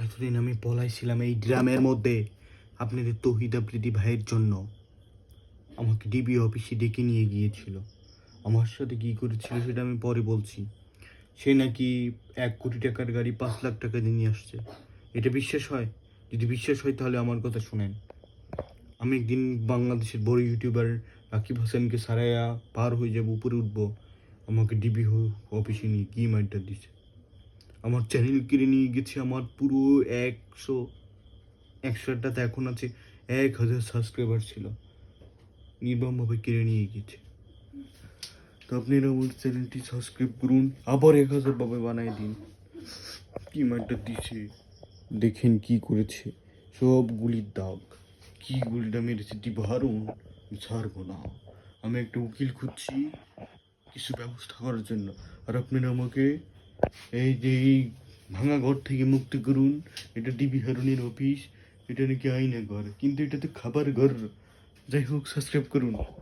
এতদিন আমি পলাইছিলাম এই গ্রামের মধ্যে আপনাদের তৌহিদ আফ্রিদি ভাইয়ের জন্য। আমাকে ডিবি অফিসে ডেকে নিয়ে গিয়েছিল। আমার সাথে কী করেছিল সেটা আমি পরে বলছি। সে নাকি 1 কোটি টাকার গাড়ি 5 লাখ টাকা দিয়ে নিয়ে আসছে। এটা বিশ্বাস হয়? যদি বিশ্বাস হয় তাহলে আমার কথা শোনেন। আমি একদিন বাংলাদেশের বড় ইউটিউবার রাকিব হাসানকে সারাইয়া পার হয়ে যাব, উপরে উঠবো, আমাকে ডিবি অফিসে নিয়ে কি মাইরটা দিছে। আমার চ্যানেল কিনে নিয়ে গেছে। আমার পুরো 100টাতে এখন আছে 1000 সাবস্ক্রাইবার ছিল, নির্মমভাবে কিনে নিয়ে গেছে। তো আপনারা আমার চ্যানেলটি সাবস্ক্রাইব করুন, আবার 1000 ভাবে বানাই দিন। কি মাইরটা দিছে দেখেন, কি করেছে, সব গুলির দাগ। কি গুলিটা মেরেছে দিবা হারুন, ছাড়বো না। আমি একটা উকিল খুঁজছি কিছু ব্যবস্থা করার জন্য, আর আপনারা আমাকে এই যে এই ভাঙা ঘর থেকে মুক্তি করুন। এটা ডিবি হারুনের অফিস, এটা নাকি আইনা ঘর, কিন্তু এটা তো খাবার ঘর। যাই হোক, সাবস্ক্রাইব করুন।